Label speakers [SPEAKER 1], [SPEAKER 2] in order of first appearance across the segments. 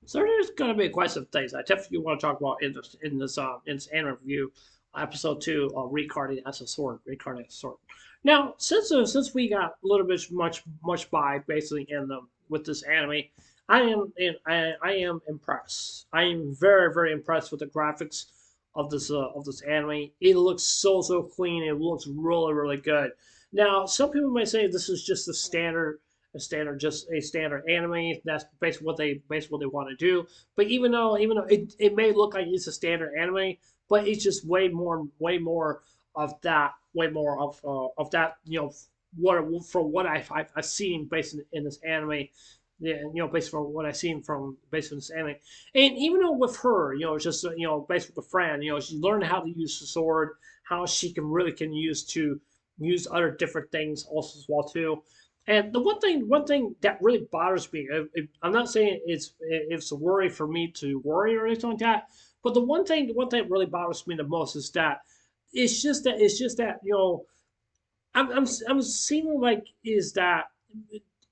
[SPEAKER 1] So there's going to be quite some things I definitely want to talk about in this anime review, episode 2 of Reincarnated as a Sword, Reincarnated as a Sword. Now, since we got a little bit much by basically in the with this anime, I am impressed. I am very impressed with the graphics of this anime. It looks so clean. It looks really good. Now, some people may say this is just a standard anime. That's basically what they want to do. But even though it may look like it's a standard anime, but it's just way more of that. What from what I've seen based in this anime. Yeah, based from what I've seen from based on this anime, and even though with her, just based with the friend, she learned how to use the sword, how she can use other different things also as well too. And the one thing that really bothers me, I'm not saying it's a worry for me to worry or anything like that, but the one thing that really bothers me the most is that it's just that I'm seeming like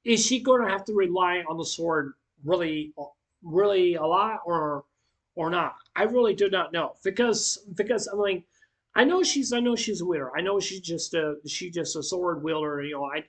[SPEAKER 1] is she going to have to rely on the sword really a lot or not? I really do not know because I'm like I know she's a wielder. I know she's just a sword wielder.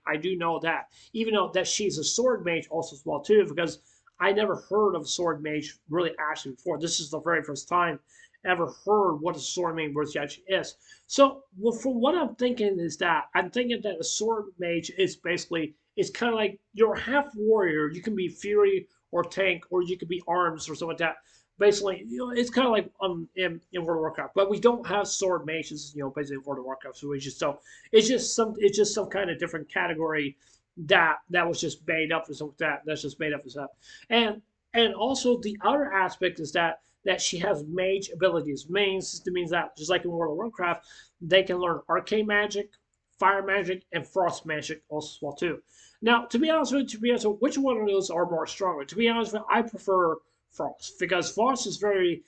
[SPEAKER 1] I do know that. Even though that she's a sword mage also as well too, because I never heard of a sword mage really actually before. This is the very first time I ever heard what a sword mage really actually is. So, well, from what I'm thinking is that I'm thinking that a sword mage is basically it's kind of like you're half warrior. You can be fury or tank, or you could be arms or something like that. Basically, it's kind of like in World of Warcraft, but we don't have sword mages. Basically in World of Warcraft, so we just don't. It's just some kind of different category that was just made up for something like that. That's just made up for stuff. And and also the other aspect is that she has mage abilities. Means that just like in World of Warcraft, they can learn arcane magic, fire magic, and frost magic also as well too. Now, to be honest with you, which one of those are more stronger? To be honest with you, I prefer frost because frost is very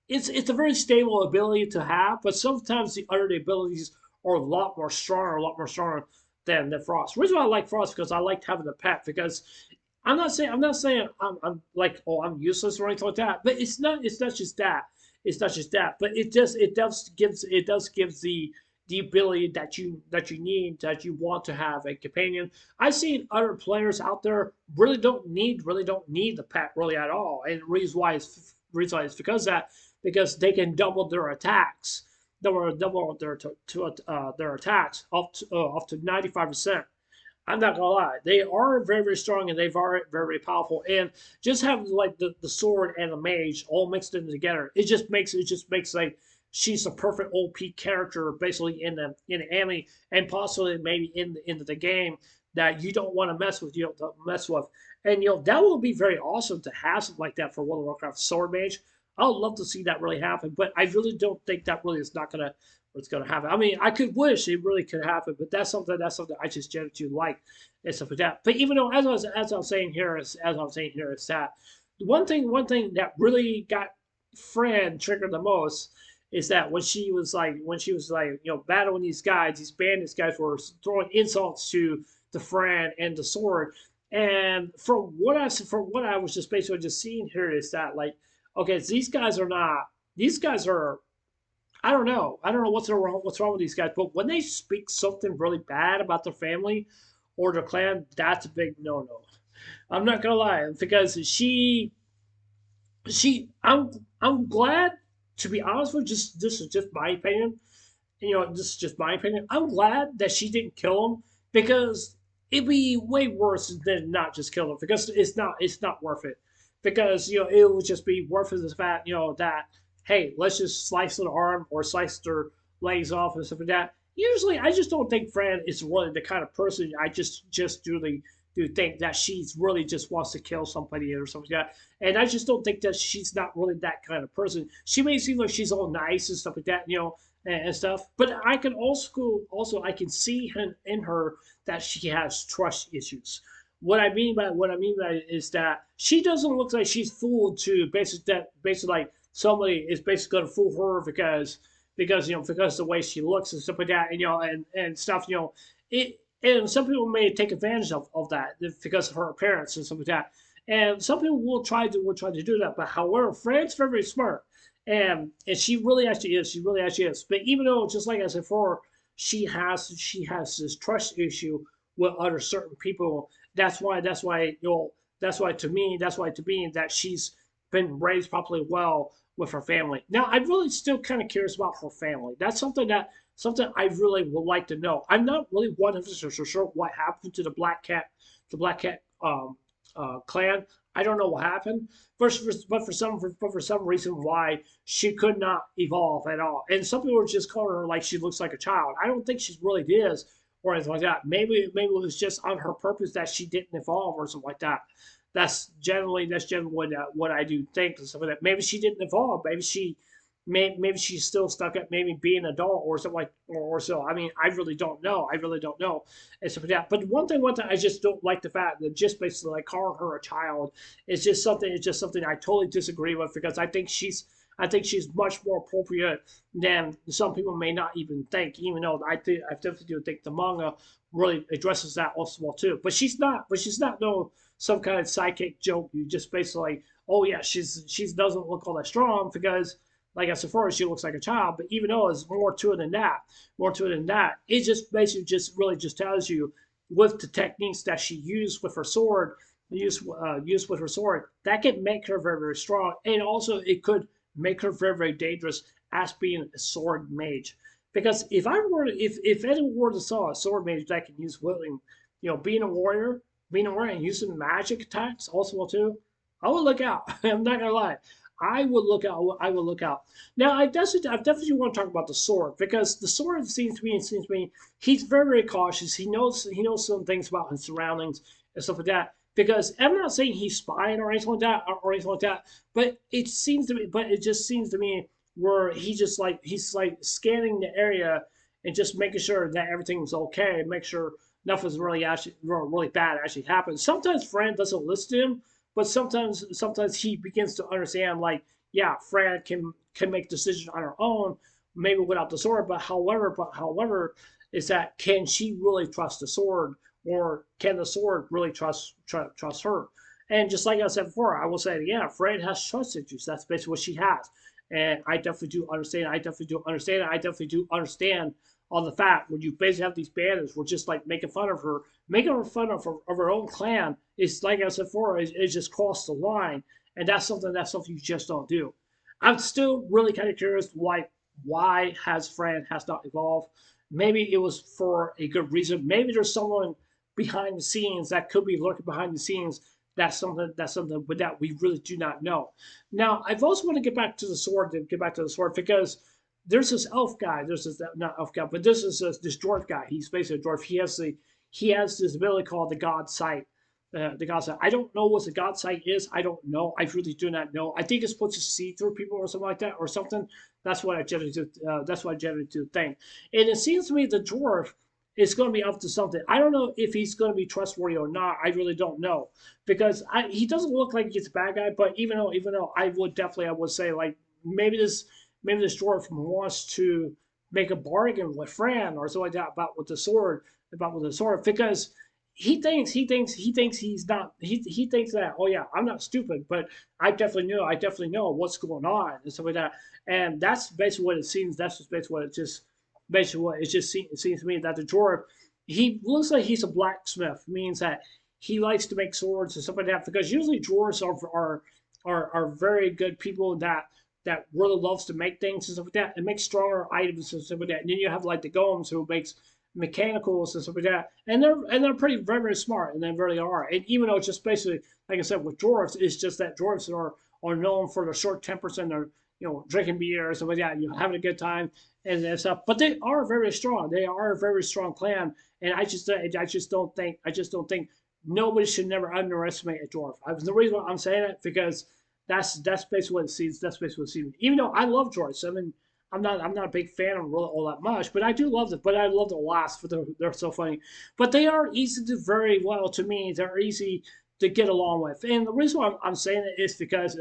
[SPEAKER 1] it's a very stable ability to have, but sometimes the other abilities are a lot more stronger than Frost. The reason why I like Frost because I liked having a pet because I'm not saying I'm like I'm useless or anything like that, but it's not just that. It's not just that, but it does gives the ability that you need that you want to have a companion. I've seen other players out there really don't need the pet really at all, and the reason why is because they can double their attacks. They will double their attacks up to 95%. I'm not gonna lie, they are very strong and they're very powerful. And just having like the sword and the mage all mixed in together, it just makes like she's a perfect OP character basically in the anime and possibly maybe in the game that you don't want to mess with. And that will be very awesome to have something like that for World of Warcraft Sword Mage. I would love to see that really happen, but I really don't think that really is not gonna what's gonna happen. I mean, I could wish it really could happen, but that's something I just genuinely like and stuff like that. But even though as I was saying here is that one thing that really got Fran triggered the most is that when she was like battling these bandits guys were throwing insults to Fran and the sword. And from what I was just basically just seeing here is that like okay, so these guys are I don't know what's wrong with these guys, but when they speak something really bad about their family or their clan, that's a big no no. I'm not gonna lie because she I'm glad to be honest with you, just this is just my opinion. This is just my opinion. I'm glad that she didn't kill him because it'd be way worse than not just kill him because it's not worth it. Because it would just be worth it the fact that hey, let's just slice their arm or slice their legs off and stuff like that. Usually, I just don't think Fran is really the kind of person I just do think that she's really just wants to kill somebody or something like that. And I just don't think that she's not really that kind of person. She may seem like she's all nice and stuff like that, and stuff. But I can also I can see in her that she has trust issues. What I mean by it is that she doesn't look like she's fooled to basically like somebody is basically gonna fool her because the way she looks and stuff like that and stuff it and some people may take advantage of that because of her appearance and stuff like that And some people will try to do that. But however, Fran's very, very smart, and she really actually is. She really actually is. But even though, just like I said before, she has this trust issue with other certain people. That's why that she's been raised properly well with her family. Now, I'm really still kind of curious about her family. That's something I really would like to know. I'm not really 100% sure what happened to the Black Cat clan. I don't know what happened, but for some reason why she could not evolve at all. And some people were just calling her like she looks like a child. I don't think she really is or anything like that. Maybe it was just on her purpose that she didn't evolve or something like that. That's generally what I do think and stuff like that. Maybe she didn't evolve. Maybe she's still stuck at maybe being an adult or something like or so. I mean, I really don't know. I really don't know and stuff like that. But one thing I just don't like the fact that just basically like calling her a child is just something. It's just something I totally disagree with because I think she's much more appropriate than some people may not even think. Even though I definitely do think the manga really addresses that also well too. But she's not. But she's not no some kind of sidekick joke. You just basically like, oh yeah, she doesn't look all that strong because like I said before, she looks like a child. But even though there's more to it than that, it just basically just really just tells you with the techniques that she used with her sword, used with her sword, that can make her very very strong, and also it could make her very very dangerous as being a sword mage. Because if anyone were to saw a sword mage that can use wielding, being a warrior and using magic attacks also too, I would look out. I'm not gonna lie. I would look out. I would look out. Now, I definitely want to talk about the sword because the sword seems to me he's very very cautious. He knows some things about his surroundings and stuff like that. Because I'm not saying he's spying or anything like that or anything like that, but it just seems to me where he's like scanning the area and just making sure that everything's okay and make sure nothing's really bad actually happens. Sometimes Fran doesn't listen to him, but sometimes he begins to understand like yeah, Fran can make decisions on her own, maybe without the sword. But however, is that can she really trust the sword, or can the sword really trust her? And just like I said before, I will say yeah, Fran has trust issues. That's basically what she has, and I definitely do understand. I definitely do understand. I definitely do understand on the fact when you basically have these bandits were just like making her fun of her own clan. It's like I said before, it just crossed the line, and that's something you just don't do. I'm still really kind of curious why has not evolved. Maybe it was for a good reason. Maybe there's someone behind the scenes that could be lurking behind the scenes. That's something but that we really do not know. Now, I've also want to get back to the sword because there's this elf guy. There's this not elf guy, but this dwarf guy. He's basically a dwarf. He has this ability called the God Sight. The God Sight. I don't know what the God Sight is. I don't know. I really do not know. I think it's supposed to see through people or something like that or something. That's what I generally do think. And it seems to me the dwarf is going to be up to something. I don't know if he's going to be trustworthy or not. I really don't know because he doesn't look like he's a bad guy. But even though I would say like maybe this dwarf wants to make a bargain with Fran or something like that about with the sword because he thinks that oh yeah, I'm not stupid, but I definitely know what's going on and stuff like that. And that's basically what it seems. That's just basically what it seems to me that the dwarf, he looks like he's a blacksmith, means that he likes to make swords and stuff like that because usually dwarves are very good people that really loves to make things and stuff like that and make stronger items and stuff like that. And then you have like the golems who makes mechanicals and stuff like that, and they're pretty very very smart, and they really are. And even though it's just basically like I said with dwarves, it's just that dwarves are known for their short tempers and their drinking beer or something like that, having a good time and stuff. But they are very strong. They are a very strong clan, and I just don't think nobody should never underestimate a dwarf. The reason why I'm saying it because that's basically what it seems. That's basically what it seems. Even though I love dwarves, I mean, I'm not a big fan of them really all that much, but I do love them. But I love them a lot. For they're so funny. But they are easy to do very well to me. They're easy to get along with. And the reason why I'm saying it is because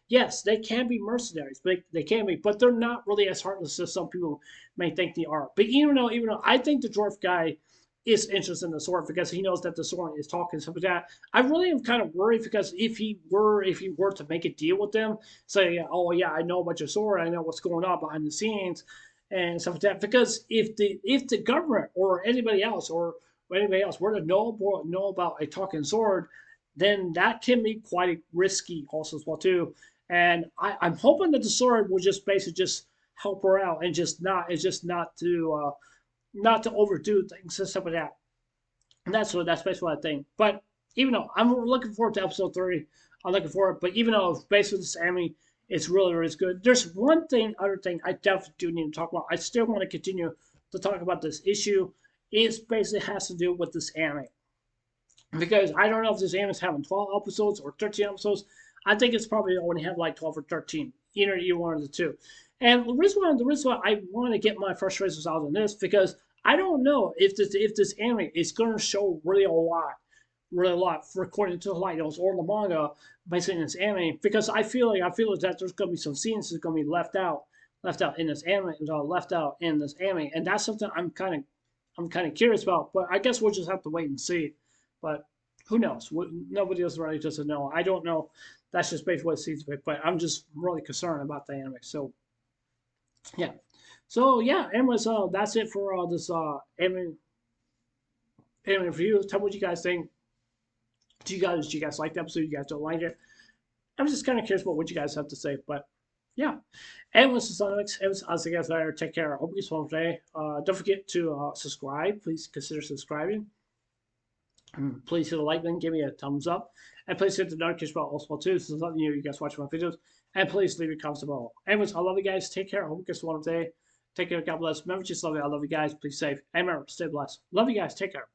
[SPEAKER 1] yes, they can be mercenaries, but they can be, but they're not really as heartless as some people may think they are. But even though I think the dwarf guy is interested in the sword because he knows that the sword is talking stuff like that. I really am kind of worried because if he were to make a deal with them, say, oh yeah, I know about your sword, I know what's going on behind the scenes and stuff like that. Because if the government or anybody else were to know about a talking sword, then that can be quite risky also as well too. And I'm hoping that the sword will just basically just help her out and just not to overdo things and stuff like that. And that's basically what I think. But even though I'm looking forward to episode 3, I'm looking forward. But even though basically this anime it's really good. There's other thing I definitely do need to talk about. I still want to continue to talk about this issue. It basically has to do with this anime because I don't know if this anime is having 12 episodes or 13 episodes. I think it's probably only have like 12 or 13. Either one of the two. And the reason why I want to get my frustrations out on this because I don't know if this anime is going to show really a lot for according to the light novels or the manga basically in this anime because I feel that there's going to be some scenes that's going to be left out in this anime left out in this anime and that's something I'm kind of curious about. But I guess we'll just have to wait and see. But who knows? Nobody else really doesn't know. I don't know. That's just basically what it seems to be. But I'm just really concerned about the anime. So yeah. So yeah, anyways, that's it for this anime review. Tell me what you guys think. Do you guys like the episode? You guys don't like it? I'm just kind of curious about what you guys have to say. But yeah. Anyways, this is Alex. Anyways, I'll see you guys later. Take care. I hope you guys have a today. Don't forget to subscribe. Please consider subscribing. Please hit the like button, give me a thumbs up, and please hit the notification bell also too, so it's letting you guys watch my videos. And please leave your comments below. Anyways, I love you guys. Take care. I hope you guys have a wonderful day. Take care. God bless. Remember, just love you. I love you guys. Please safe. And remember, stay blessed. Love you guys. Take care.